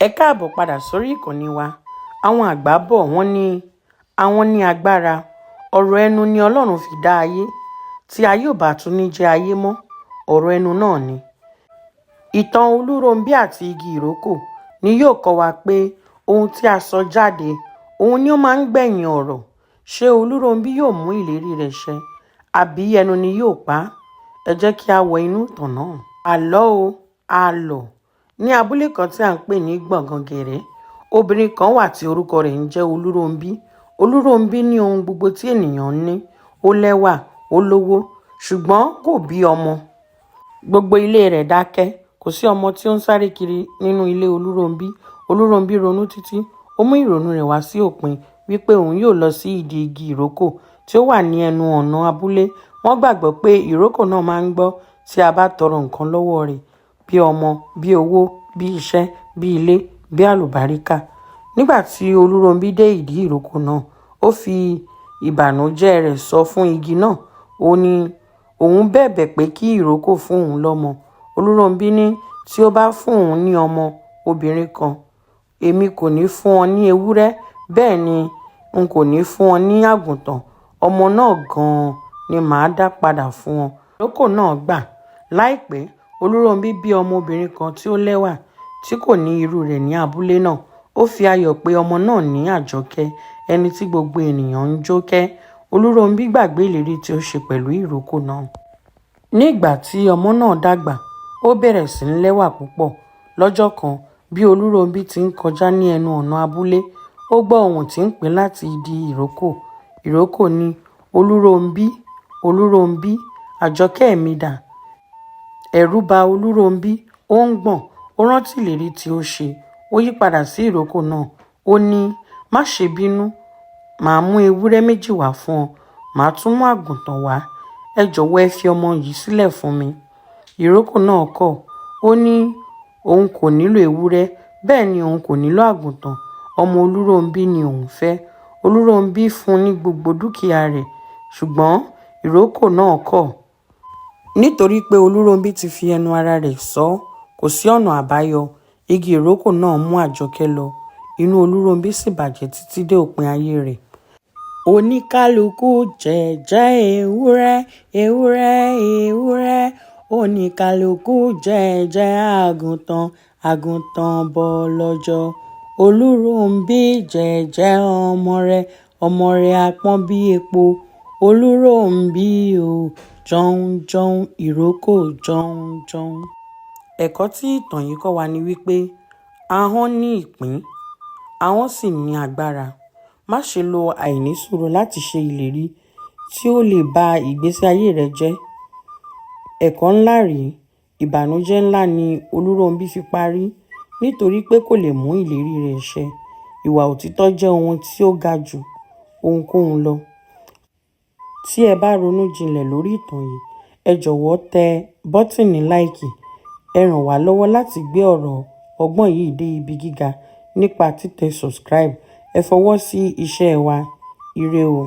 Ẹ káàbọ̀ padà sórí ìkànnì wa. Àwọn àgbà bọ̀ wọ́n ní àwọn ní agbára. Ọ̀rọ̀ ẹnu ni Ọlọ́run fi dá ayé. Tí ayé ò bá tún ní jẹ́ ayé mọ́, ọ̀rọ̀ ẹnu náà ni. Ìtàn Olúrónbí àti igi ìrókò ni yóò kọ́ wa pé ohun tí a sọ jáde, òun ni ó máa ń gbẹ̀yìn ọ̀rọ̀. Ṣé Olúrónbí yóò mú ìlérí rẹ̀ ṣẹ, àbí ẹnu ni yóò pa á? Ẹ jẹ́ kí a wọ inú ìtàn náà. Àlọ́ o, àlọ́. Ní abúlé kan tí à ń pè ní Gbọ̀ngàngẹ̀rẹ́, obìnrin kan wà tí orúkọ rẹ̀ ń jẹ́ Olúrónbí. Olúrónbí ní ohun gbogbo tí ènìyàn ń ní. Ó lẹ́wà, ó lówó, ṣùgbọ́n kò bí ọmọ. Gbogbo ilé rẹ̀ dákẹ́. Kò sí ọmọ tí ó ń sáré kiri nínú ilé Olúrónbí. Olúrónbí ronú títí. Ó mú ìrònú rẹ̀ wá sí òpin wípé òun yóò lọ sí ìdí igi ìrókò tí ó wà ní ẹnu ọ̀nà abúlé. Wọ́n gbàgbọ́ pé ìrókò náà máa ń gbọ́ tí a bá tọrọ nǹkan lọ́wọ́ rẹ̀, bí ọmọ, bí owó, bí iṣẹ́, bí ilé, bí àlùbáríkà. Nígbà tí Olúrónbí dé ìdí ìrókò náà, ó fi ìbànújẹ́ rẹ̀ sọ fún igi náà. Ó ní òun bẹ̀bẹ̀ pé kí ìrókò fún òun lọ́mọ. Olúrónbí ní tí ó bá fún òun ní ọmọ obìnrin kan, èmi kò ní fún ọ ní ewúrẹ́, bẹ́ẹ̀ ni n kò ní fún ọ ní àgùntàn. Ọmọ náà gan-an ni màá dá padà fún ọ. Ìrókò náà gbà. Láìpẹ́, Olúrónbí bí ọmọbìnrin kan tí ó lẹ́wà tí kò ní irú rẹ̀ ní abúlé náà. Ó fi ayọ̀ pé ọmọ náà ní Àjọkẹ́, ẹni tí gbogbo ènìyàn ń jó kẹ́. Olúrónbí gbàgbé ìlérí tí ó ṣe pẹ̀lú ìrókò náà. Ní ìgbà tí ọmọ náà dàgbà, ó bẹ̀rẹ̀ sí ní lẹ́wà púpọ̀. Lọ́jọ́ kan, bí Olúrónbí ti ń kọjá ní ẹnu ọ̀nà abúlé, ó gbọ́ ohùn tí ń pè láti ìdí ìrókò. Ìrókò ní Olúrónbí, Olúrónbí, Àjọkẹ́ mi dà? Ẹ̀rù bà Olúrónbí, ó ń gbọ̀n. Ó rántí ìlérí tí ó ṣe. Ó yí padà sí ìrókò náà. Ó ní má ṣe bínú, màá mú ewúrẹ́ méjì wá fún ọ, màá tún mú àgùntàn wá. Ẹ jọ̀wọ́ ẹ fi ọmọ yìí sílẹ̀ fún mi. Ìrókò náà kọ̀. Ó ní òun kò nílò ewúrẹ́, bẹ́ẹ̀ ni òun kò nílò àgùntàn. Ọmọ Olúrónbí ni òun fẹ́. Olúrónbí fún ní gbogbo dúkìá rẹ̀, ṣùgbọ́n ìrókò náà kọ̀. Nítorí pé Olúrónbí ti fi ẹnu ara rẹ̀ sọ, kò sí ọ̀nà àbáyọ. Igi ìrókò náà mú Àjọkẹ́ lọ. Inú Olúrónbí sì bàjẹ́ títí dé òpin ayé rẹ̀. Oníkálukú jẹ́jẹ́ ewúrẹ́, ewúrẹ́, ewúrẹ́. Oníkálukú jẹ́jẹ́ àgùntàn, àgùntàn bọ́ lọ́jọ́. Olúrónbí jẹ́jẹ́ ọmọ rẹ̀ apọ́n bí epo. Olúrónbí o, jọ̀ún jọ̀ún, ìrókò jọ̀ún jọ̀ún. Ẹ̀kọ́ tí ìtàn yìí kọ́ wa ni wípé ahọ́n ní ìpín, ahọ́n sì ní agbára. Má ṣe lo àìnísùúrù láti ṣe ìlérí tí ó lè ba ìgbésí ayé rẹ jẹ́. Ẹ̀kọ́ ńlá rèé. Ìbànújẹ́ ńlá ni Olúrónbí fi parí nítorí pé kò lè mú ìlérí rẹ̀ ṣẹ. Ìwà òtítọ́ jẹ́ ohun tí ó ga jù ohunkóhun lọ. Tí ẹ bá ronú jinlẹ̀ lórí ìtàn yìí, ẹ jọ̀wọ́ tẹ bọ́tìnì láìkì. Ẹ ràn wá lọ́wọ́ láti gbé ọ̀rọ̀ ọgbọ́n yìí dé ibi gíga nípa títẹ subscribe. Ẹ fọwọ́ sí iṣẹ́ wa. Ire o.